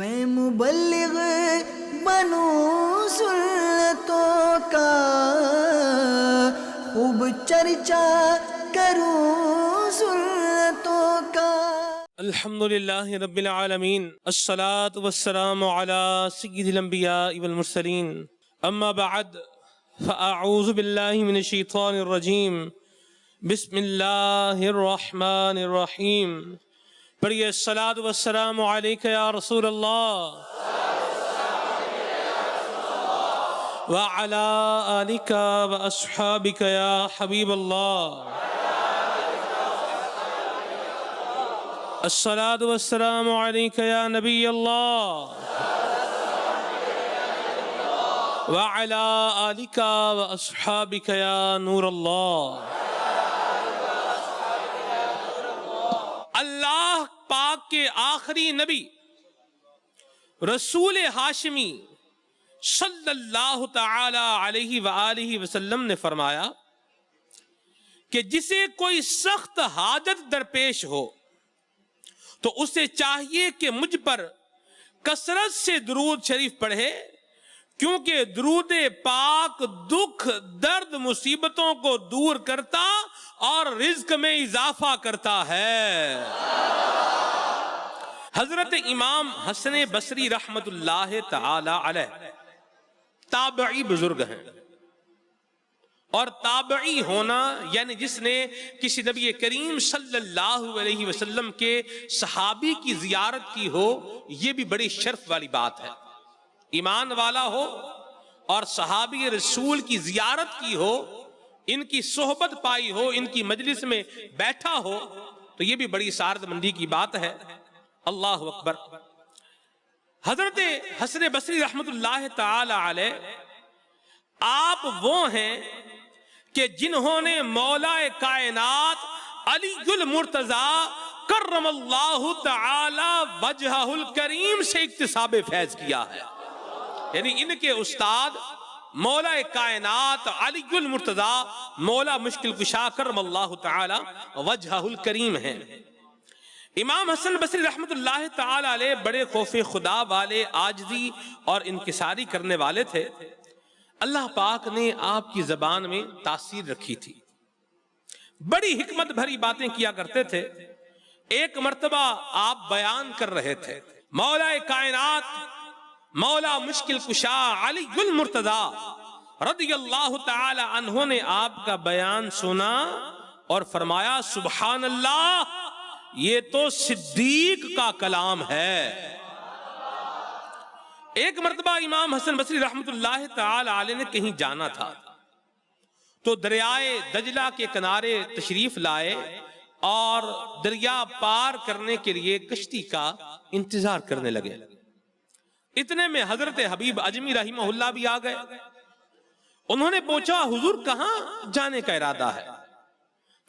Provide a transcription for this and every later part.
میں مبلغ بنوں سنتوں کا، خوب چرچا کروں سنتوں کا۔ الحمدللہ رب العالمین، الصلاة والسلام علی سید الانبیاء والمرسلین، اما بعد فاعوذ باللہ من الشیطان الرجیم، بسم اللہ الرحمن الرحیم۔ پڑھیے الصلاة والسلام علیکہ یا رسول اللہ وعلی آلکہ واصحابکہ یا حبیب اللہ۔ الصلاة والسلام علیکہ یا نبی اللہ وعلی آلکہ واصحابکہ یا نور اللہ۔ اللہ پاک کے آخری نبی رسول ہاشمی صلی اللہ تعالی علیہ وآلہ وسلم نے فرمایا کہ جسے کوئی سخت حاجت درپیش ہو تو اسے چاہیے کہ مجھ پر کثرت سے درود شریف پڑھے، کیونکہ درود پاک دکھ درد مصیبتوں کو دور کرتا اور رزق میں اضافہ کرتا ہے۔ حضرت امام حسن بصری رحمت اللہ تعالی علیہ تابعی بزرگ ہیں، اور تابعی ہونا یعنی جس نے کسی نبی کریم صلی اللہ علیہ وسلم کے صحابی کی زیارت کی ہو، یہ بھی بڑی شرف والی بات ہے۔ ایمان والا ہو اور صحابی رسول کی زیارت کی ہو، ان کی صحبت پائی ہو، ان کی مجلس میں بیٹھا ہو، تو یہ بھی بڑی سعادت مندی کی بات ہے۔ اللہ اکبر۔ حضرت حسن بصری رحمت اللہ تعالی علیہ آپ وہ ہیں کہ جنہوں نے مولا کائنات علی المرتضیٰ کرم اللہ تعالی وجہہ الکریم سے اکتساب فیض کیا ہے، یعنی ان کے استاد مولا کائنات علی المرتضیٰ مولا مشکل کشا کرم اللہ تعالی وجہہ الکریم ہیں۔ امام حسن بصری رحمت اللہ تعالی علیہ بڑے خوف خدا والے، عاجزی اور انکساری کرنے والے تھے۔ اللہ پاک نے آپ کی زبان میں تاثیر رکھی تھی، بڑی حکمت بھری باتیں کیا کرتے تھے۔ ایک مرتبہ آپ بیان کر رہے تھے، مولا کائنات مولا مشکل کشا علی المرتضیٰ رضی اللہ تعالی عنہ نے آپ کا بیان سنا اور فرمایا سبحان اللہ، یہ تو صدیق کا کلام ہے۔ ایک مرتبہ امام حسن بصری رحمت اللہ تعالی علیہ نے کہیں جانا تھا تو دریائے دجلہ کے کنارے تشریف لائے اور دریا پار کرنے کے لیے کشتی کا انتظار کرنے لگے۔ اتنے میں حضرت حبیب اجمی رحمہ اللہ بھی آ گئے۔ انہوں نے پوچھا حضور کہاں جانے کا ارادہ ہے؟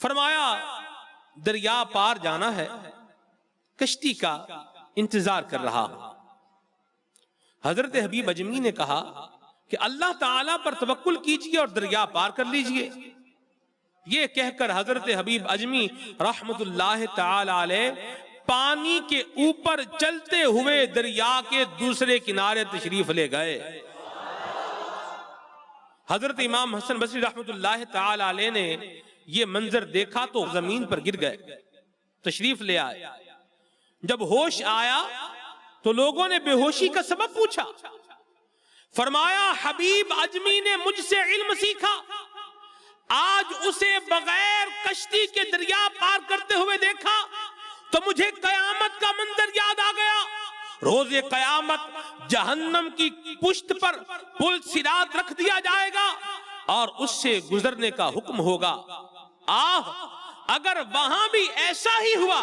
فرمایا دریا پار جانا ہے، کشتی کا انتظار کر رہا ہوں۔ حضرت حبیب اجمی نے کہا کہ اللہ تعالیٰ پر توکل کیجئے اور دریا پار کر لیجئے۔ یہ کہہ کر حضرت حبیب اجمی رحمت اللہ تعالی علیہ پانی کے اوپر چلتے ہوئے دریا کے دوسرے کنارے تشریف لے گئے۔ حضرت امام حسن بصری رحمت اللہ تعالی علیہ نے یہ منظر دیکھا تو زمین پر گر گئے، تشریف لے آئے۔ جب ہوش آیا تو لوگوں نے بے ہوشی کا سبب پوچھا۔ فرمایا حبیب اجمی نے مجھ سے علم سیکھا، آج اسے بغیر کشتی کے دریا پار کرتے ہوئے دیکھا تو مجھے قیامت کا منظر یاد آ گیا۔ روز قیامت جہنم کی پشت پر پل صراط رکھ دیا جائے گا اور اس سے گزرنے کا حکم ہوگا۔ اگر وہاں بھی ایسا ہی ہوا،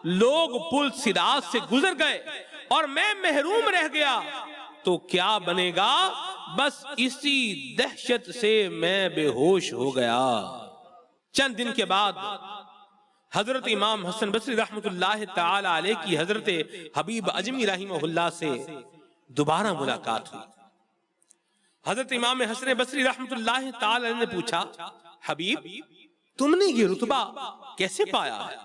لوگ پل صراط سے گزر گئے اور میں محروم رہ گیا تو کیا بنے گا؟ بس اسی دہشت سے میں بے ہوش ہو گیا۔ چند دن کے بعد حضرت امام حسن بصری رحمت اللہ تعالی علیہ کی حضرت حبیب اجمی رحمہ اللہ سے دوبارہ ملاقات ہوئی۔ حضرت امام حسن بصری رحمت اللہ تعالی علیہ نے پوچھا حبیب تم نے یہ رتبہ کیسے پایا ہے؟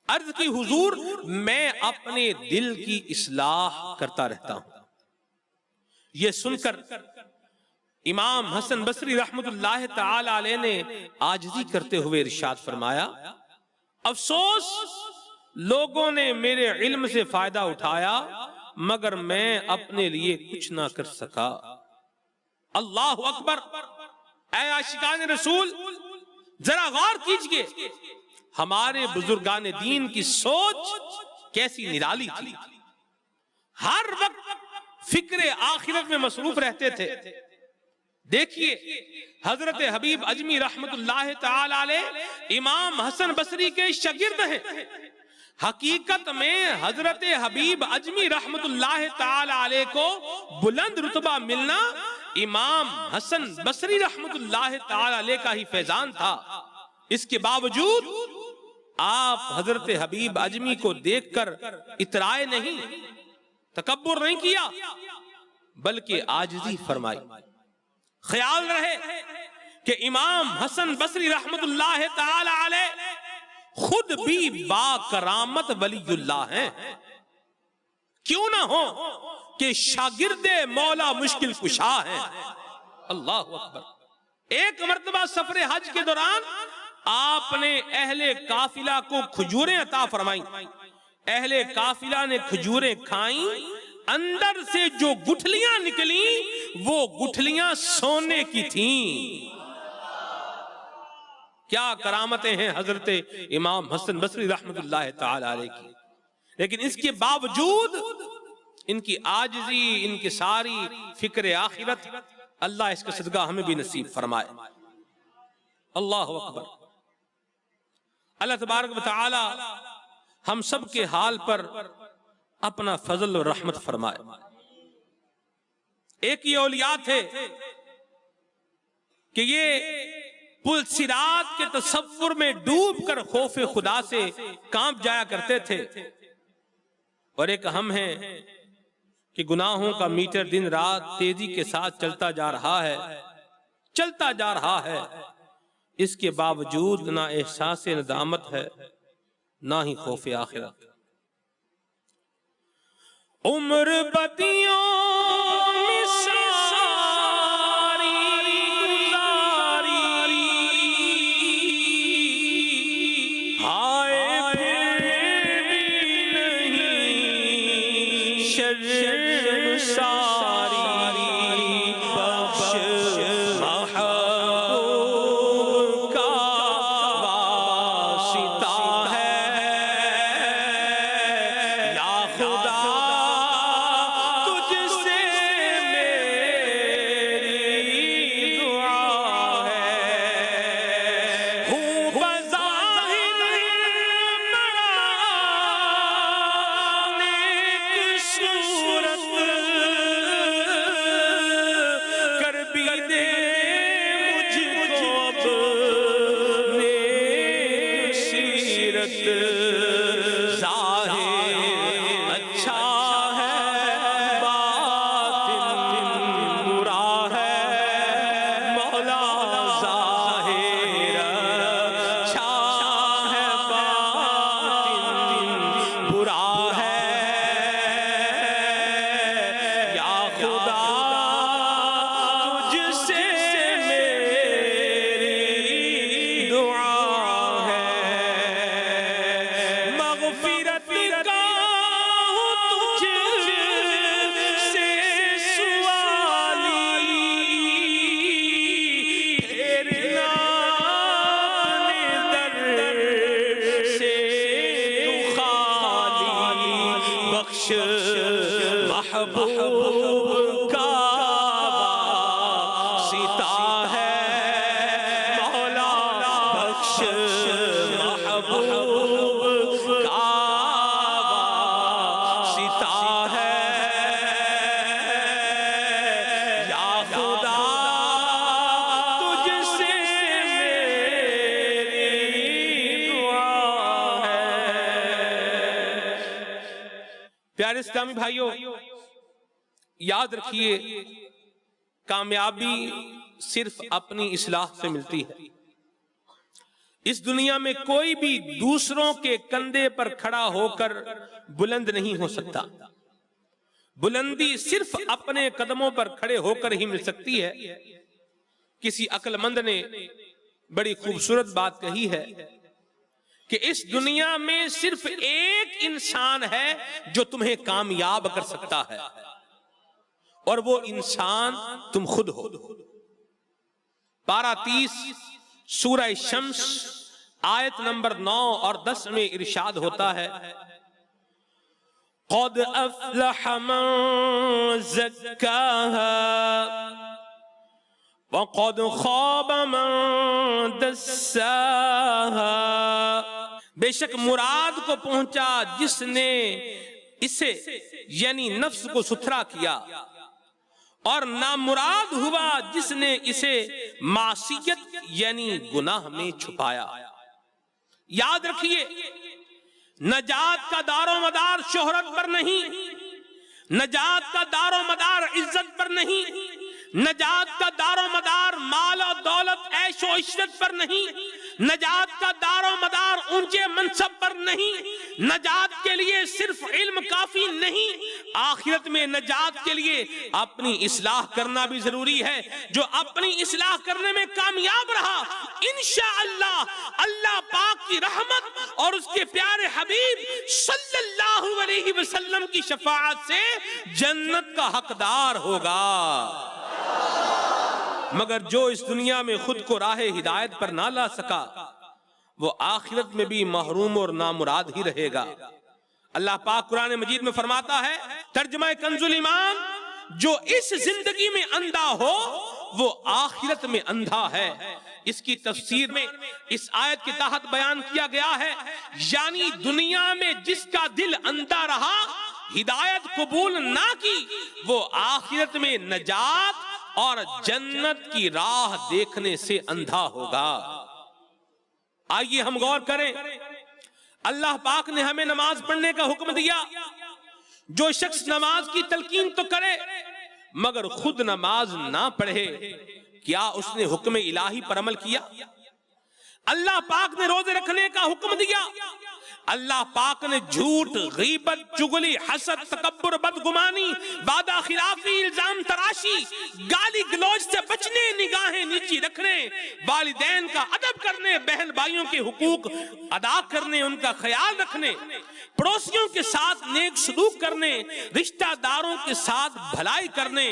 عرض کی حضور میں اپنے دل کی اصلاح کرتا رہتا ہوں۔ یہ سن کر امام حسن بصری رحمت اللہ تعالی علیہ نے عاجزی کرتے ہوئے ارشاد فرمایا، افسوس لوگوں نے میرے علم سے فائدہ اٹھایا مگر میں اپنے لیے کچھ نہ کر سکا۔ اللہ اکبر! اے عاشقان رسول، ذرا غور کیجئے، ہمارے بزرگان دین کی سوچ کیسی نرالی تھی، ہر وقت فکر آخرت میں مصروف رہتے تھے۔ دیکھیے حضرت حبیب اجمی رحمت اللہ تعالی علیہ امام حسن بصری کے شاگرد ہیں۔ حقیقت میں حضرت حبیب اجمی رحمت اللہ تعالی علیہ کو بلند رتبہ ملنا امام حسن بصری رحمت اللہ تعالی علیہ کا ہی فیضان تھا۔ اس کے باوجود آپ حضرت حبیب اجمی کو دیکھ کر اترائے نہیں، تکبر نہیں کیا، بلکہ عاجزی فرمائی۔ خیال رہے کہ امام حسن بصری رحمت اللہ تعالی علیہ خود بھی با کرامت ولی اللہ ہیں، کیوں نہ ہو کہ شاگرد مولا مشکل کشا ہیں۔ اللہ اکبر! ایک مرتبہ سفر حج کے دوران آپ نے اہل قافلہ کو کھجوریں عطا فرمائیں۔ اہل قافلہ نے کھجوریں کھائیں، اندر سے جو گٹھلیاں نکلیں وہ گٹھلیاں سونے کی تھیں۔ کیا کرامتیں ہیں حضرت امام حسن بصری رحمت اللہ تعالی علیہ کی، لیکن اس کے باوجود ان کی عاجزی، ان کی ساری فکر آخرت، اللہ اس کا صدقہ ہمیں بھی نصیب فرمائے۔ اللہ اکبر! اللہ تبارک و تعالی ہم سب کے حال پر اپنا فضل و رحمت فرمائے۔ ایک یہ اولیاء تھے کہ یہ پل صراط کے تصور میں ڈوب کر خوف خدا سے کانپ جایا کرتے تھے، اور ایک ہم ہیں کہ گناہوں کا میٹر دن رات تیزی کے ساتھ چلتا جا رہا ہے، اس کے باوجود نہ احساس ندامت ہے نہ ہی خوف آخرت۔ عمر بدیوں میں ساری گزاری، ہائے پھر بھی نہیں شرم ساری، بخش محبوب کا واسطہ ہے یا خدا، محبوب کا واسطہ ہے مولا، بخش محبوب کا واسطہ ہے یا خدا، تجھ سے میری دعا ہے۔ پیارے اسلامی بھائیوں، یاد رکھیے کامیابی صرف اپنی اصلاح سے ملتی ہے۔ اس دنیا میں کوئی بھی دوسروں کے کندھے پر کھڑا ہو کر بلند نہیں ہو سکتا. بلندی صرف اپنے قدموں پر کھڑے ہو کر ہی مل سکتی ہے. کسی عقل مند نے بڑی خوبصورت بات کہی ہے کہ اس دنیا میں صرف ایک انسان ہے جو تمہیں کامیاب کر سکتا ہے، اور وہ انسان تم خود ہو. پارہ 30 سورہ شمس آیت نمبر 9 اور 10 میں ارشاد ہوتا ہے قد افلح من زکاہا وقد خاب من دساہا. بے شک مراد کو پہنچا جس نے اسے یعنی نفس کو ستھرا کیا، اور نامراد ہوا جس نے اسے معصیت یعنی گناہ میں چھپایا. یاد رکھیے، نجات کا دار و مدار شہرت پر نہیں، نجات کا دار و مدار عزت پر نہیں، نجات کا دار و مدار مال و دولت عیش و عشرت پر نہیں، نجات کا دار و مدار اونچے منصب پر نہیں. نجات کے لیے صرف علم کافی نہیں، آخرت میں نجات کے لیے اپنی اصلاح کرنا بھی ضروری ہے. جو اپنی اصلاح کرنے میں کامیاب رہا، انشاءاللہ اللہ پاک کی رحمت اور اس کے پیارے حبیب صلی اللہ علیہ وسلم کی شفاعت سے جنت کا حقدار ہوگا. مگر جو اس دنیا میں خود کو راہ ہدایت پر نہ لا سکا، وہ آخرت میں بھی محروم اور نامراد ہی رہے گا. اللہ پاک قرآن مجید میں فرماتا ہے، ترجمہ کنز الایمان، جو اس زندگی میں اندھا ہو وہ آخرت میں اندھا ہے. اس کی تفسیر میں اس آیت کے تحت بیان کیا گیا ہے، یعنی دنیا میں جس کا دل اندھا رہا، ہدایت قبول نہ کی، وہ آخرت میں نجات اور جنت کی راہ دیکھنے سے اندھا ہوگا. آئیے ہم غور کریں، اللہ پاک نے ہمیں نماز پڑھنے کا حکم دیا. جو شخص نماز کی تلقین تو کرے مگر خود نماز نہ پڑھے، کیا اس نے حکم الہی پر عمل کیا؟ اللہ پاک نے روزے رکھنے کا حکم دیا، اللہ پاک نے جھوٹ، غیبت، چغلی، حسد، تکبر، بدگمانی، وعدہ خلافی، الزام تراشی، گالی گلوچ سے بچنے، نگاہیں نیچی رکھنے، والدین کا ادب کرنے، بہن بھائیوں کے حقوق ادا کرنے، ان کا خیال رکھنے، پڑوسیوں کے ساتھ نیک سلوک کرنے، رشتہ داروں کے ساتھ بھلائی کرنے،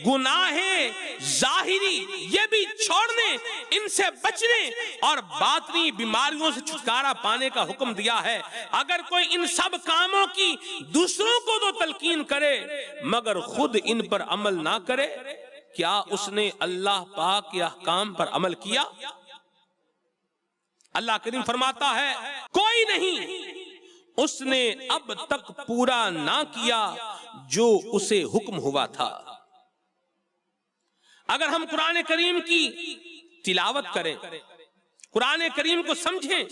گناہیں ظاہری یہ بھی چھوڑنے، ان سے بچنے اور باطنی بیماریوں سے چھٹکارا پانے کا حکم دیا ہے. اگر کوئی ان سب کاموں کی دوسروں کو تو تلقین کرے مگر خود ان پر عمل نہ کرے، کیا اس نے اللہ پاک کے احکام پر عمل کیا؟ اللہ کریم فرماتا ہے، کوئی نہیں اس نے اب تک پورا نہ کیا جو اسے حکم ہوا تھا. اگر ہم قرآن کریم کی تلاوت کریں، قرآن کریم کو سمجھیں،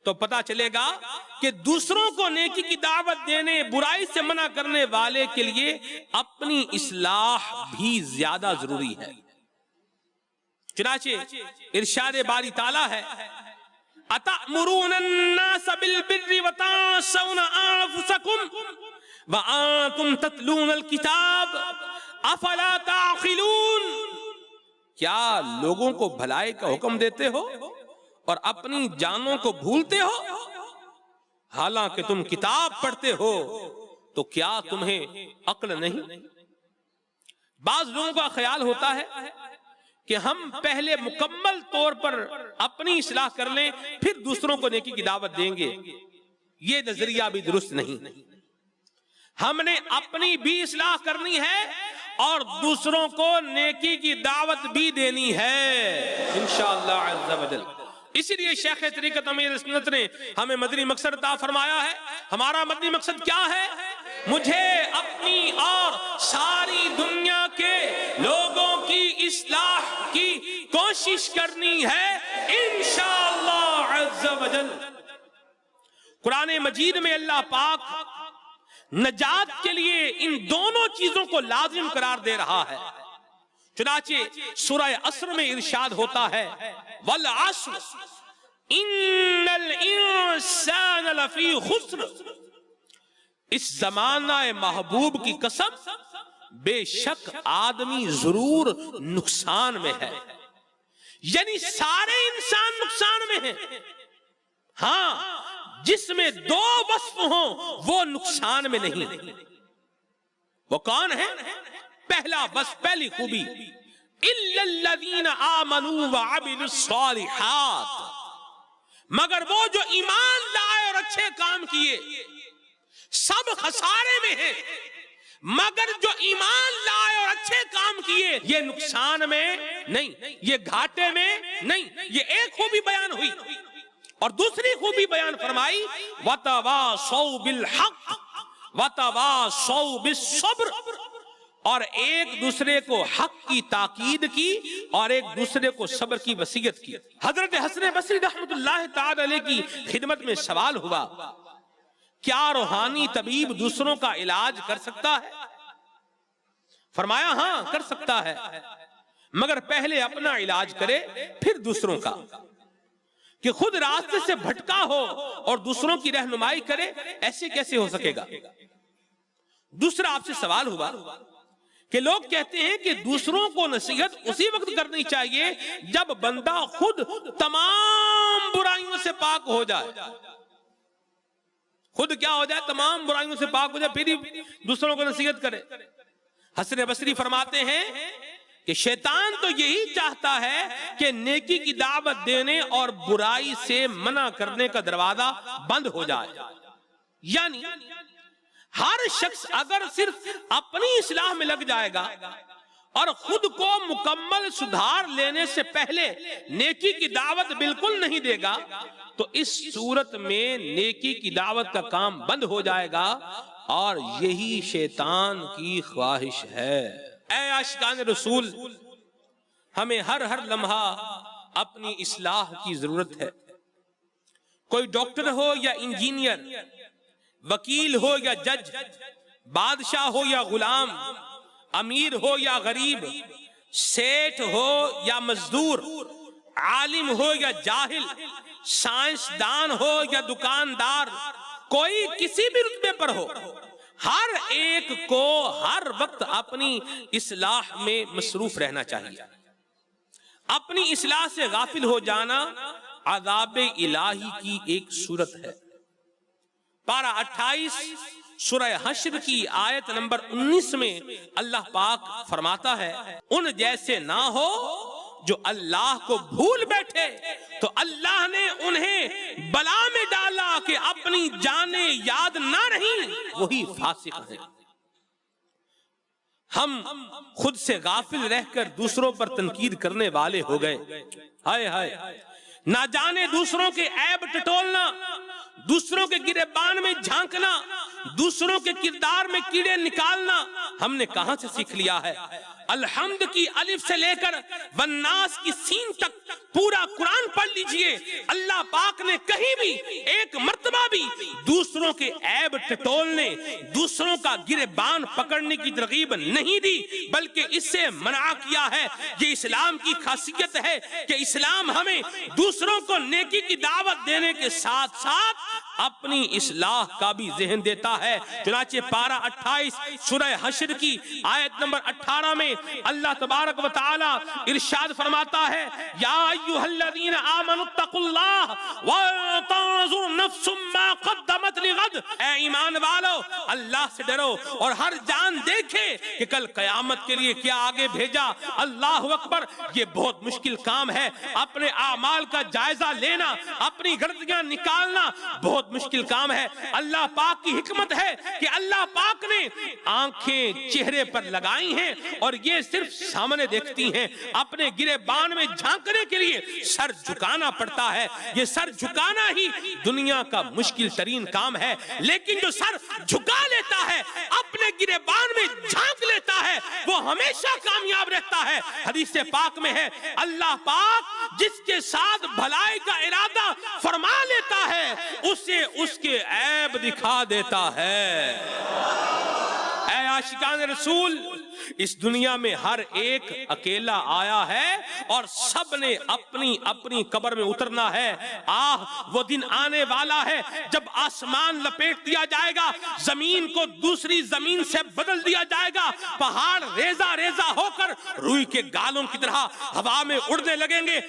تو پتا چلے گا کہ دوسروں کو نیکی کی دعوت دینے، برائی سے منع کرنے والے کے لیے اپنی اصلاح بھی زیادہ ضروری ہے. چنانچہ ارشاد باری تعالیٰ ہے، أَتَأْمُرُونَ النَّاسَ بِالْبِرِّ وَتَنْسَوْنَ أَنفُسَكُمْ وَأَنْتُمْ تَتْلُونَ الْكِتَابَ أَفَلَا تَعْقِلُونَ. کیا لوگوں کو بھلائی کا حکم دیتے ہو اور اپنی جانوں کو بھولتے ہو؟ حالانکہ تم کتاب پڑھتے ہو تو کیا تمہیں عقل نہیں؟ بعض لوگوں کا خیال ہوتا ہے کہ ہم پہلے مکمل طور پر اپنی اصلاح کر لیں پھر دوسروں کو نیکی کی دعوت دیں گے. یہ نظریہ بھی درست نہیں. ہم نے اپنی بھی اصلاح کرنی ہے اور دوسروں کو نیکی کی دعوت بھی دینی ہے انشاءاللہ عز و جل. اسی لیے شیخ طریقت امیر سنت نے ہمیں مدنی مقصد عطا فرمایا ہے. ہمارا مدنی مقصد کیا ہے؟ مجھے اپنی اور ساری دنیا کے لوگوں کی اصلاح کی کوشش کرنی ہے انشاءاللہ عز و جل. قرآن مجید میں اللہ پاک نجات کے لیے ان دونوں چیزوں کو لازم قرار دے رہا ہے. چنانچہ سورہ عصر میں ارشاد ہوتا ہے، والعصر ان الانسان لفی خسر، اس زمانہ محبوب کی قسم، بے شک آدمی ضرور نقصان میں ہے، یعنی سارے انسان نقصان میں ہیں، ہاں جس میں دو وصف ہوں وہ نقصان میں نہیں۔ وہ کون ہے؟ پہلا وصف، پہلی خوبی، الا الذین آمنوا وعملوا الصالحات، مگر وہ جو ایمان لائے اور اچھے کام کیے، سب خسارے میں ہیں، مگر جو ایمان لائے اور اچھے کام کیے یہ نقصان میں نہیں، یہ گھاٹے میں نہیں۔ یہ ایک خوبی بیان ہوئی، اور دوسری خوبی بیان فرمائی، وَتَوَاصَوْا بِالْحَقِّ وَتَوَاصَوْا بِالصَّبْرِ، اور ایک دوسرے کو حق کی تاکید کی اور ایک دوسرے کو صبر کی وصیت کی۔ حضرت حسن بصری رحمت اللہ تعالی علیہ کی خدمت میں سوال ہوا، کیا روحانی طبیب دوسروں کا علاج کر سکتا ہے؟ فرمایا ہاں کر سکتا ہے، مگر پہلے اپنا علاج کرے پھر دوسروں کا، کہ خود راستے سے بھٹکا ہو اور دوسروں کی رہنمائی کرے، ایسے کیسے ہو سکے گا؟ دوسرا آپ سے سوال ہوا کہ لوگ کہتے ہیں کہ دوسروں کو نصیحت اسی وقت کرنی چاہیے جب بندہ خود تمام برائیوں سے پاک ہو جائے، خود کیا ہو جائے؟ تمام برائیوں سے پاک ہو جائے، پھر ہی دوسروں کو نصیحت کرے۔ حسن بصری فرماتے ہیں کہ شیطان تو یہی چاہتا ہے کہ نیکی کی دعوت دینے اور برائی سے منع کرنے کا دروازہ بند ہو جائے، یعنی ہر شخص اگر صرف اپنی اصلاح میں لگ جائے گا اور خود کو مکمل سدھار لینے سے پہلے نیکی کی دعوت بالکل نہیں دے گا تو اس صورت میں نیکی کی دعوت کا کام بند ہو جائے گا، اور یہی شیطان کی خواہش ہے۔ اے عاشقان رسول، ہمیں ہر لمحہ اپنی اصلاح کی ضرورت ہے۔ کوئی ڈاکٹر ہو یا انجینئر، وکیل ہو یا جج، بادشاہ ہو یا غلام، امیر ہو یا غریب، سیٹھ ہو یا مزدور، عالم ہو یا جاہل، سائنسدان ہو یا دکاندار، کوئی کسی بھی رتبے پر ہو، ہر ایک کو ہر وقت اپنی اصلاح میں مصروف رہنا چاہیے۔ اپنی اصلاح سے غافل ہو جانا عذاب الہی کی ایک صورت ہے۔ پارہ 28 سورہ حشر کی آیت نمبر 19 میں اللہ پاک فرماتا ہے، ان جیسے نہ ہو جو اللہ کو بھول بیٹھے تو اللہ نے انہیں بلا میں ڈالا کہ اپنی جانیں یاد نہ رہیں، وہی فاسق ہیں۔ ہم خود سے غافل رہ کر دوسروں پر تنقید کرنے والے ہو گئے، ہائے ہائے، نہ جانے دوسروں کے عیب ٹٹولنا، دوسروں کے گریبان میں جھانکنا، دوسروں کے کردار میں کیڑے نکالنا ہم نے کہاں سے سیکھ لیا ہے؟ الحمد کی الف سے لے کر والناس کی سین تک پورا قرآن پڑھ لیجئے، اللہ پاک نے کہیں بھی ایک مرتبہ بھی دوسروں کے عیب ٹٹولنے، دوسروں کا گریبان پکڑنے کی ترغیب نہیں دی، بلکہ اس سے منع کیا ہے۔ یہ اسلام کی خاصیت ہے کہ اسلام ہمیں دوسروں کو نیکی کی دعوت دینے کے ساتھ ساتھ اپنی اصلاح کا بھی ذہن دیتا ہے۔ چنانچہ پارہ 28 سورہ حشر کی آیت نمبر 18 میں اللہ تبارک و تعالی ارشاد فرماتا ہے، یا ایھا الذین آمنوا اتقوا اللہ ولتنظر نفس ما قدمت لغد، اے ایمان والو اللہ سے ڈرو اور ہر جان دیکھے کہ کل قیامت کے لیے کیا آگے بھیجا۔ اللہ اکبر، یہ بہت مشکل کام ہے، اپنے اعمال کا جائزہ لینا، اپنی غلطیاں نکالنا بہت مشکل کام ہے۔ اللہ پاک کی حکمت ہے کہ اللہ پاک نے آنکھیں چہرے پر لگائی ہیں اور یہ صرف سامنے دیکھتی ہیں، اپنے گریبان میں جھانکنے کے لیے سر جھکانا پڑتا ہے۔ یہ سر جھکانا ہی دنیا کا مشکل ترین کام ہے، لیکن جو سر جھکا لیتا ہے، اپنے گریبان میں جھانک لیتا ہے، وہ ہمیشہ کامیاب رہتا ہے۔ حدیث پاک میں ہے، اللہ پاک جس کے ساتھ بھلائی کا ارادہ فرما لیتا ہے اسے اس کے عیب دکھا دیتا ہے۔ اے عاشقان رسول، اس دنیا میں ہر ایک اکیلا آیا ہے اور سب نے اپنی اپنی قبر میں اترنا ہے. وہ دن آنے والا ہے جب آسمان لپیٹ دیا جائے گا, زمین کو دوسری زمین سے بدل دیا جائے گا, پہاڑ ریزہ ریزہ ہو کر روئی کے گالوں کی طرح ہوا میں اڑنے لگیں گے.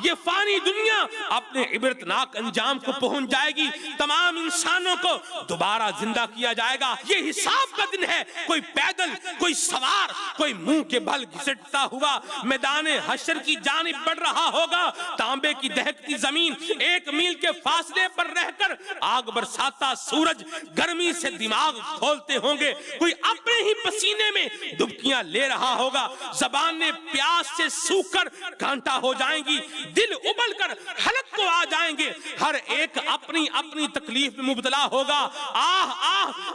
یہ فانی دنیا اپنے عبرتناک انجام کو پہنچ جائے گی. تمام انسانوں کو دوبارہ زندہ کیا جائے گا. یہ حساب کا دن ہے. کوئی پیدل, کوئی سوار, کوئی منہ کے بل گھسٹتا ہوا میدان حشر کی جانب بڑھ رہا ہوگا. تانبے کی دہکتی زمین 1 میل کے فاصلے پر رہ کر آگ برساتا سورج گرمی سے دماغ کھولتے ہوں گے. کوئی اپنے ہی پسینے میں ڈبکیاں لے رہا ہوگا. زبانیں پیاس سے سوکھ کر کانٹا ہو جائیں گی, دل ابل کر حلق کو آ جائیں گے. ہر ایک اپنی اپنی تکلیف میں مبتلا ہوگا.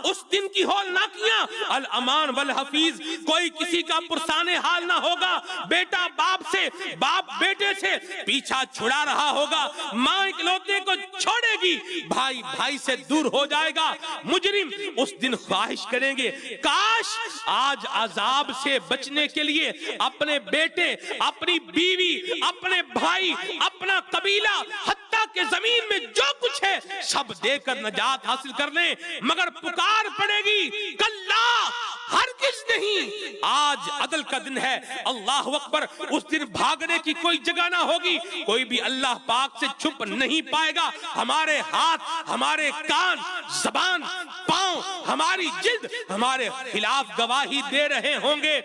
اس دن کی ہولناکیاں الامان والحفیظ. کوئی کسی کا پرسان حال نہ ہوگا. بیٹا باپ سے, باپ بیٹے سے پیچھا چھڑا رہا ہوگا. ماں اکلوتے کو چھوڑے گی, بھائی بھائی سے دور ہو جائے گا. مجرم اس دن خواہش کریں گے کاش آج عذاب سے بچنے کے لیے اپنے بیٹے, اپنی بیوی, اپنے بھائی, اپنا قبیلہ, حتیٰ کہ زمین میں جو کچھ ہے سب دے کر نجات حاصل کر لیں. مگر پکار پڑے گی کلا, ہرگز نہیں. آج عدل کا دن ہے. اللہ اکبر. اس دن بھاگنے کی کوئی جگہ نہ ہوگی. کوئی بھی اللہ پاک سے چھپ نہیں پائے گا. ہمارے ہاتھ, ہمارے کان, زبان, پاؤں, ہماری جلد ہمارے خلاف گواہی دے رہے ہوں گے.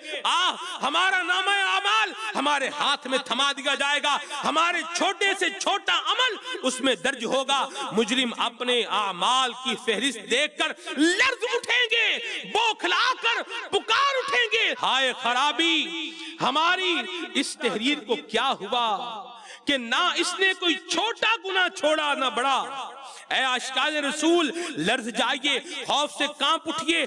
ہمارا نامہ اعمال ہمارے ہاتھ میں تھما دیا جائے گا. ہمارے چھوٹے سے چھوٹا عمل اس میں درج ہوگا. مجرم اپنے اعمال کی فہرست دیکھ کر لرز اٹھیں گے, بوکھلا کر پکار اٹھیں گے, ہائے خرابی, ہماری اس تحریر کو کیا ہوا کہ نہ اس نے کوئی چھوٹا گناہ چھوڑا نہ بڑا. اے عاشقان رسول, لرز جائیے, خوف سے کانپ اٹھیے.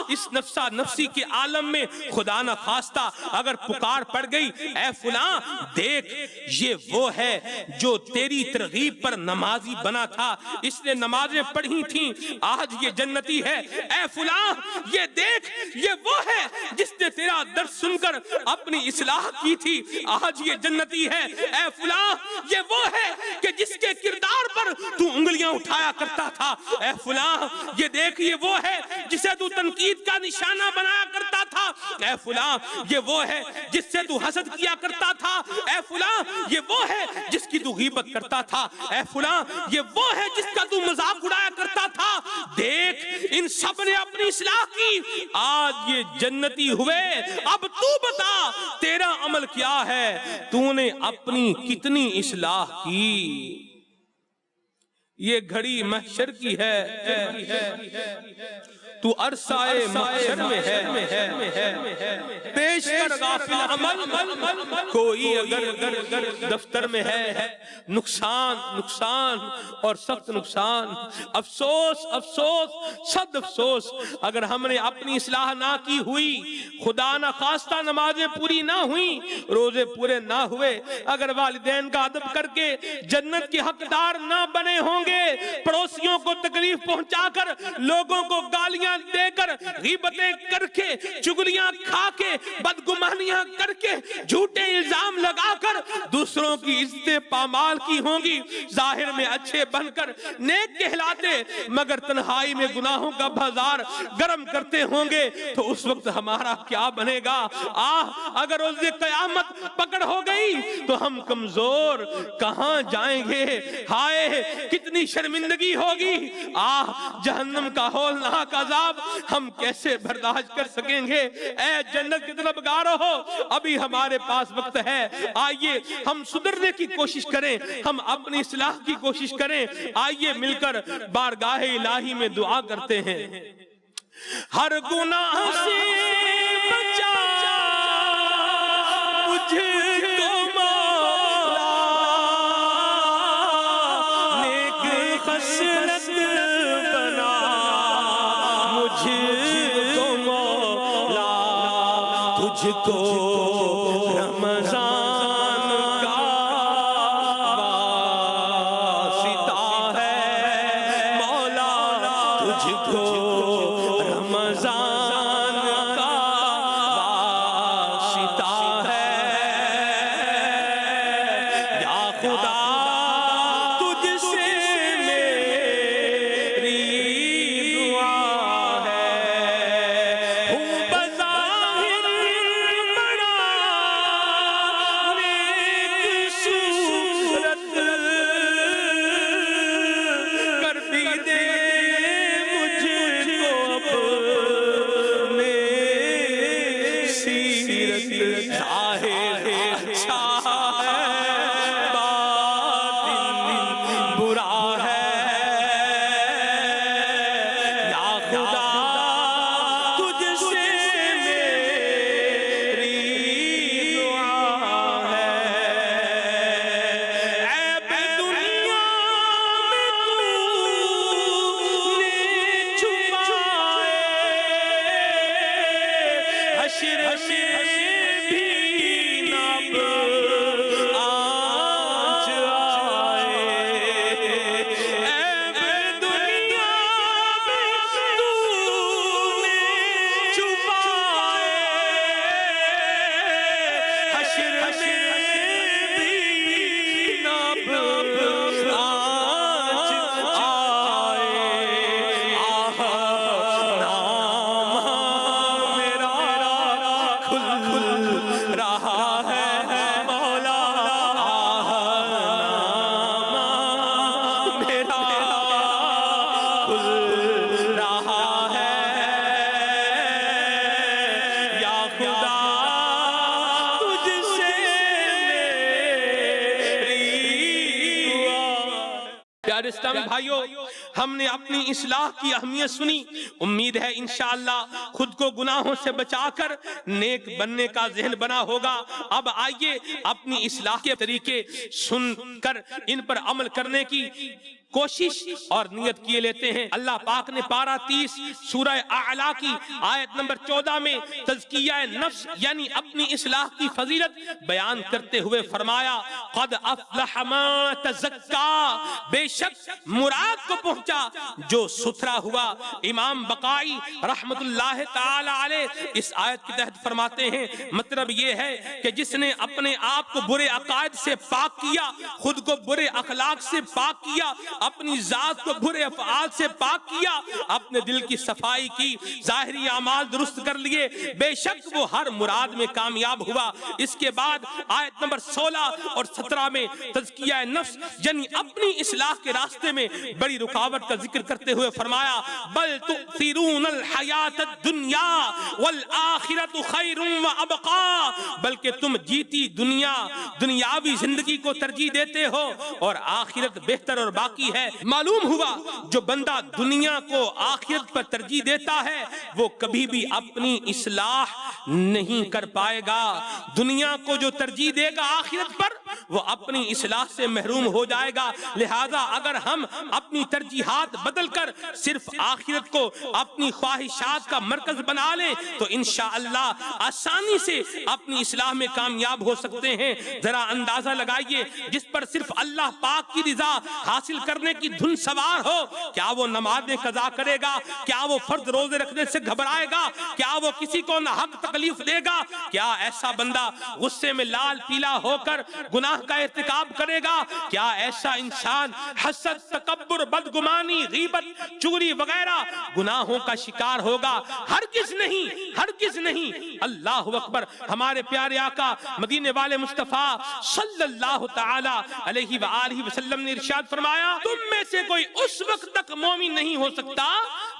اس نفسا نفسی کے عالم میں خدا نہ خواستہ اگر پکار پڑ گئی, اے فلاں دیکھ یہ وہ ہے جو تیری ترغیب پر نمازی بنا تھا, اس نے نمازیں پڑھی تھیں, آج یہ جنتی ہے. اے فلاں یہ دیکھ یہ وہ ہے جس نے تیرا درس سن کر اپنی اصلاح کی تھی, آج یہ جنتی ہے. اے فلاں یہ وہ ہے کہ جس کے کردار پر تو انگلیاں اٹھایا کرتا تھا. اے فلاں یہ دیکھ یہ وہ ہے جسے تو تنقید کا نشانہ بنایا کرتا تھا. اے فلاں یہ وہ ہے جس سے تو حسد کیا کرتا تھا. اے فلاں یہ وہ ہے جس کی تو غیبت کرتا تھا. اے فلاں یہ وہ ہے جس کا تو مذاق اڑایا کرتا تھا. دیکھ ان سب نے اپنی اصلاح کی, آج یہ جنتی ہوئے. اب تو بتا تیرا عمل کیا ہے, تو نے اپنی کتنی اصلاح کی. یہ گھڑی محشر کی ہے, تو عرصائے محشر میں ہے. پیش کر غافل عمل کوئی اگر دفتر میں ہے. نقصان نقصان اور سخت نقصان. افسوس افسوس صد افسوس اگر ہم نے اپنی اصلاح نہ کی ہوئی, خدا نہ خواستہ نمازیں پوری نہ ہوئیں, روزے پورے نہ ہوئے, اگر والدین کا ادب کر کے جنت کے حقدار نہ بنے ہوں گے, پڑوسیوں کو تکلیف پہنچا کر, لوگوں کو گالیاں دے کر, غیبتیں کر کے, چگلیاں کھا کے, بدگمانیاں کر کے, جھوٹے الزام لگا کر دوسروں کی عزتیں پامال کی ہوں گی. ظاہر میں اچھے بن کر نیک کہلاتے مگر تنہائی میں گناہوں کا بازار گرم کرتے ہوں گے, تو اس وقت ہمارا کیا بنے گا. اگر روز قیامت پکڑ ہو گئی تو ہم کمزور کہاں جائیں گے. ہائے کتنی شرمندگی ہوگی. جہنم کا ہولناک عذاب ہم کیسے برداشت کر سکیں گے. اے جنت کی طلبگارو ہو, ابھی ہمارے پاس وقت ہے. آئیے ہم سدھرنے کی کوشش کریں, ہم اپنی اصلاح کی کوشش کریں. آئیے مل کر بارگاہ الہی میں دعا کرتے ہیں. ہر گناہ سے بچا مجھ کو مولا, نیک خصلت بنا مجھ کو مولا, تجھ کو رمضان کا واسطہ ہے مولا, تجھ کو رمضان کا ظاہر اچھا ہے باطن برا ہے یا خدا تجھ سے میری دعا ہے عیب دنیا میں تو نے چھپائے حشر میں بھی نب آنچ آئے عیب دنیا میں تو نے چھپائے حشر میں بھی نب آنچ آئے آہ نام میرا کھل رہا ہے مولا آہ نام میرا کھل رہا ہے یا خدا تجھ سے میری دعا پیارے اسلامی بھائیوں ہم نے اپنی اصلاح کی اہمیت سنی امید ہے انشاءاللہ خود کو گناہوں سے بچا کر نیک بننے کا ذہن بنا ہوگا اب آئیے اپنی اصلاح کے طریقے سن کر ان پر عمل کرنے کی کوشش اور نیت کیے لیتے ہیں اللہ پاک نے پارہ 30 سورہ اعلیٰ کی آیت نمبر 14 میں تزکیہ نفس یعنی اپنی اصلاح کی فضیلت بیان کرتے ہوئے فرمایا قد افلح من تزکا بے شک مراد کو پہنچا جو ستھرا ہوا امام بقائی رحمت اللہ تعالی علیہ اس آیت کے تحت فرماتے ہیں مطلب یہ ہے کہ جس نے اپنے آپ کو برے عقائد سے پاک کیا خود کو برے اخلاق سے پاک کیا اپنی ذات کو برے افعال سے پاک کیا اپنے دل کی صفائی کی ظاہری اعمال درست کر لیے بے شک وہ ہر مراد میں کامیاب ہوا اس کے بعد آیت نمبر 16 اور 17 میں تزکیہ نفس یعنی اپنی اصلاح کے راستے میں بڑی رکاوٹ کا ذکر کرتے ہوئے فرمایا بل تؤثرون الحیات الدنیا والآخرۃ خیر وابقا بلکہ تم جیتی دنیا دنیاوی زندگی کو ترجیح دیتے ہو اور آخرت بہتر اور باقی ہے معلوم ہوا جو بندہ دنیا کو آخرت پر ترجیح دیتا ہے وہ کبھی بھی اپنی اصلاح نہیں کر پائے گا دنیا کو جو ترجیح دے گا آخرت پر وہ اپنی اصلاح سے محروم ہو جائے گا لہذا اگر ہم اپنی ترجیحات بدل کر صرف آخرت کو اپنی خواہشات کا مرکز بنا لیں تو انشاءاللہ آسانی سے اپنی اصلاح میں کامیاب ہو سکتے ہیں ذرا اندازہ لگائیے جس پر صرف اللہ پاک کی رضا حاصل کرنے کی دھن سوار ہو کیا وہ نمازیں قضا کرے گا کیا وہ فرض روزے رکھنے سے گھبرائے گا کیا وہ کسی کو ناحق تکلیف دے گا کیا ایسا بندہ غصے میں لال پیلا ہو کر گناہ کا ارتکاب کرے گا کیا ایسا انسان حسد تکبر بدگمانی غیبت چغلی وغیرہ گناہوں کا شکار ہوگا ہرگز نہیں اللہ اکبر ہمارے پیارے آقا مدینے والے مصطفیٰ صلی اللہ تعالی علیہ وآلہ وسلم نے ارشاد فرمایا تم میں سے کوئی اس وقت تک مومن نہیں ہو سکتا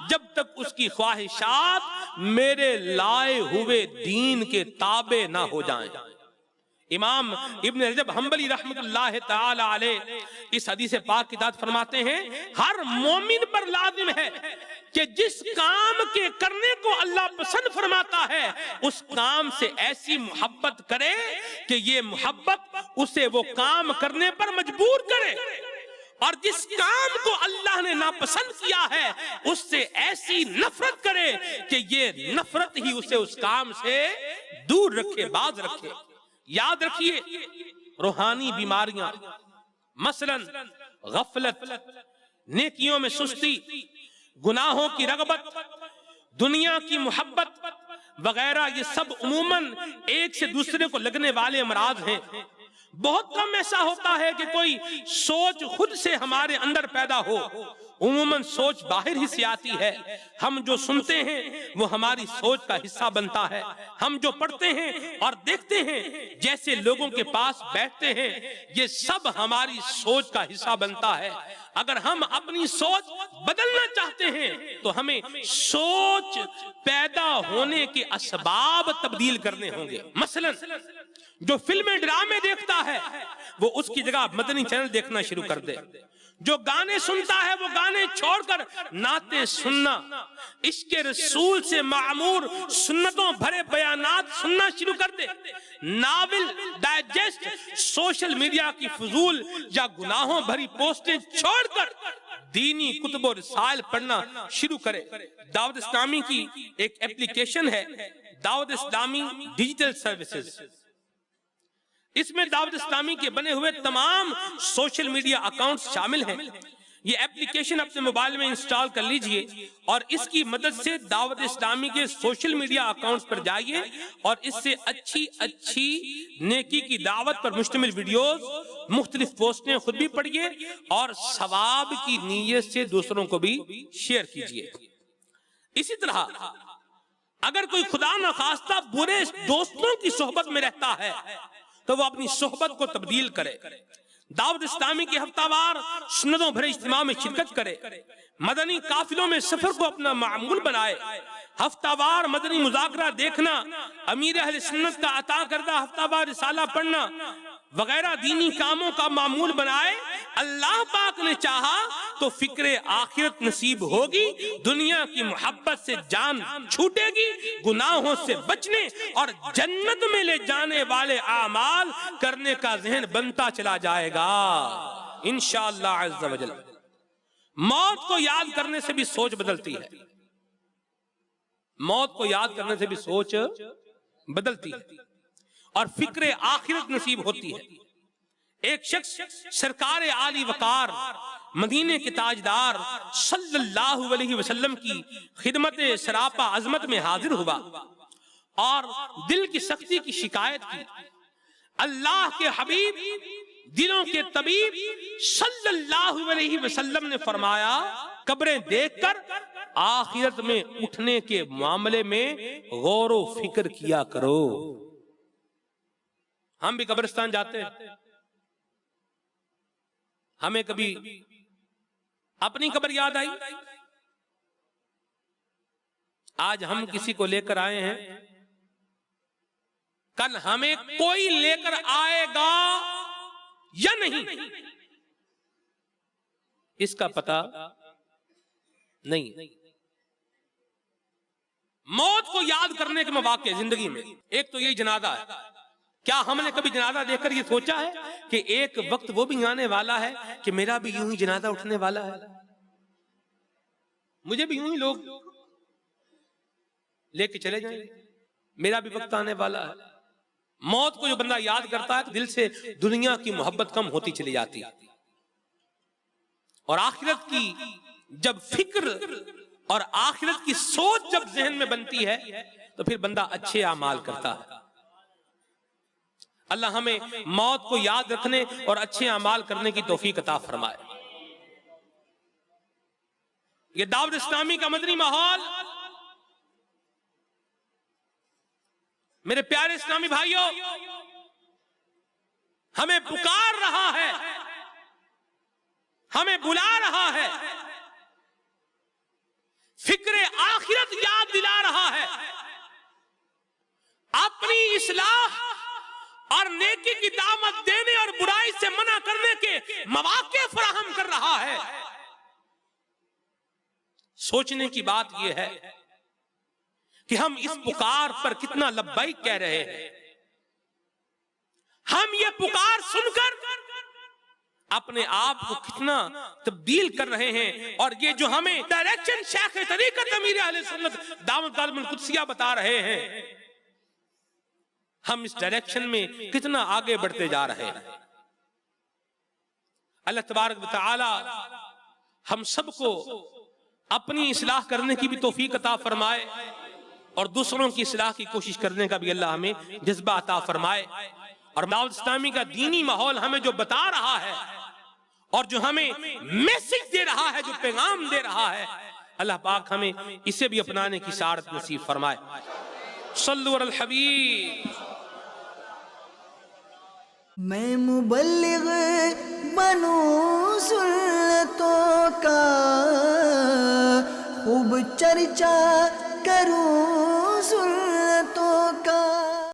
جب تک اس کی خواہشات میرے لائے ہوئے دین کے تابع نہ ہو جائیں امام ابن رجب حنبلی رحمت اللہ تعالی علیہ اس حدیث پاک کی تحت فرماتے ہیں ہر مومن پر لازم ہے کہ جس کام کے کرنے کو اللہ پسند فرماتا ہے اس کام سے ایسی محبت کرے کہ یہ محبت اسے وہ کام کرنے پر مجبور کرے اور جس کام کو اللہ نے ناپسند کیا ہے اس سے ایسی نفرت کرے کہ یہ نفرت ہی اسے اس کام سے دور رکھے باز رکھے یاد رکھیے روحانی بیماریاں مثلا غفلت نیکیوں میں سستی گناہوں کی رغبت دنیا کی محبت وغیرہ یہ سب عموماً ایک سے دوسرے کو لگنے والے امراض ہیں بہت کم ایسا ہوتا ہے کہ کوئی سوچ خود سے ہمارے اندر پیدا ہو عموماً سوچ باہر ہی سے آتی ہے. ہم جو سنتے ہیں وہ ہماری سوچ کا حصہ بنتا ہے. ہم جو پڑھتے ہیں اور دیکھتے ہیں، جیسے لوگوں کے پاس بیٹھتے ہیں، یہ سب ہماری سوچ کا حصہ بنتا ہے. اگر ہم اپنی سوچ بدلنا چاہتے ہیں تو ہمیں سوچ پیدا ہونے کے اسباب تبدیل کرنے ہوں گے. مثلا جو فلمیں ڈرامے دیکھتا ہے وہ اس کی جگہ مدنی چینل دیکھنا شروع کر دے. جو گانے سنتا ہے وہ گانے چھوڑ کر نعتیں سننا، عشق رسول سے معمور سنتوں بھرے بیانات سننا شروع کر دے. ناول، ڈائجسٹ، سوشل میڈیا کی فضول یا گناہوں بھری پوسٹیں چھوڑ کر دینی کتب و رسائل پڑھنا شروع کرے. دعوت اسلامی کی ایک ایپلیکیشن ہے، دعوت اسلامی ڈیجیٹل سروسز. اس میں دعوت اسلامی کے بنے ہوئے تمام سوشل میڈیا اکاؤنٹس شامل ہیں. یہ ایپلیکیشن اپنے موبائل میں انسٹال کر لیجئے اور اس کی مدد سے دعوت اسلامی کے سوشل میڈیا اکاؤنٹس پر جائیے اور اس سے اچھی نیکی کی دعوت پر مشتمل ویڈیوز، مختلف پوسٹیں خود بھی پڑھیے اور ثواب کی نیت سے دوسروں کو بھی شیئر کیجئے. اسی طرح اگر کوئی خدا نخواستہ برے دوستوں کی صحبت میں رہتا ہے تو وہ اپنی صحبت کو تبدیل کرے. دعوت اسلامی کے ہفتہ وار سنتوں بھرے اجتماع میں شرکت کرے. مدنی قافلوں میں سفر کو اپنا معمول بنائے. ہفتہ وار مدنی مذاکرہ دیکھنا، امیر اہل سنت کا عطا کردہ ہفتہ وار رسالہ پڑھنا وغیرہ دینی کاموں کا معمول بنائے. اللہ پاک نے چاہا تو فکر آخرت نصیب ہوگی، دنیا کی محبت سے جان چھوٹے گی، گناہوں سے بچنے اور جنت میں لے جانے والے اعمال کرنے کا ذہن بنتا چلا جائے گا انشاءاللہ عز و جل. موت کو یاد کرنے سے بھی سوچ بدلتی ہے. موت کو یاد کرنے سے بھی سوچ بدلتی ہے اور فکر آخرت نصیب ہوتی ہے. ایک شخص سرکار عالی وقار مدینے کے تاجدار صلی اللہ علیہ وسلم کی خدمت سراپا عظمت میں حاضر ہوا اور دل کی سختی کی شکایت کی. اللہ کے حبیب، دلوں کے طبیب صلی اللہ علیہ وسلم نے فرمایا، قبریں دیکھ کر آخرت میں اٹھنے کے معاملے میں غور و فکر کیا کرو. ہم بھی قبرستان جاتے ہیں، ہمیں کبھی اپنی قبر یاد آئی؟ آج ہم کسی کو لے کر آئے ہیں، کل ہمیں کوئی لے کر آئے گا یا نہیں، اس کا پتہ نہیں. موت کو یاد کرنے کے مواقع زندگی میں ایک تو یہی جنازہ ہے. کیا ہم نے کبھی جنازہ دیکھ کر یہ سوچا ہے کہ ایک وقت وہ بھی آنے والا ہے کہ میرا بھی یوں ہی جنازہ اٹھنے والا ہے، مجھے بھی یوں ہی لوگ لے کے چلے جائیں، میرا بھی وقت آنے والا ہے. موت کو جو بندہ یاد کرتا ہے تو دل سے دنیا کی محبت کم ہوتی چلی جاتی ہے اور آخرت کی جب فکر اور آخرت کی سوچ جب ذہن میں بنتی ہے تو پھر بندہ اچھے اعمال کرتا ہے. اللہ ہمیں موت کو یاد رکھنے اور اچھے اعمال کرنے کی توفیق عطا فرمائے. یہ دعوت اسلامی کا مدنی ماحول میرے پیارے اسلامی بھائیوں ہمیں پکار رہا ہے، ہمیں بلا رہا ہے، فکر آخرت یاد دلا رہا ہے، اپنی اصلاح اور نیکی کی دعوت دینے اور برائی سے منع کرنے کے مواقع فراہم کر رہا ہے. سوچنے کی بات یہ ہے کہ ہم اس پکار پر کتنا لبیک کہہ رہے ہیں. ہم یہ پکار سن کر اپنے آپ کو کتنا تبدیل کر رہے ہیں اور یہ جو ہمیں ڈائریکشن شیخ طریقت امیر اہل سنت دامت العالم القدسیہ بتا رہے ہیں، ہم اس ڈائریکشن میں کتنا آگے بڑھتے جا رہے ہیں. اللہ تبارک و تعالی ہم سب کو اپنی اصلاح کرنے کی بھی توفیق عطا فرمائے اور دوسروں کی اصلاح کی کوشش کرنے کا بھی اللہ ہمیں جذبہ عطا فرمائے. اور دعوت اسلامی کا دینی ماحول ہمیں جو بتا رہا ہے اور جو ہمیں میسج دے رہا ہے، جو پیغام دے رہا ہے، اللہ پاک ہمیں اسے بھی اپنانے کی سعادت نصیب فرمائے۔ صلو علی الحبیب۔ میں مبلغ بنوں سنتوں کا، خوب چرچا کروں سنتوں کا۔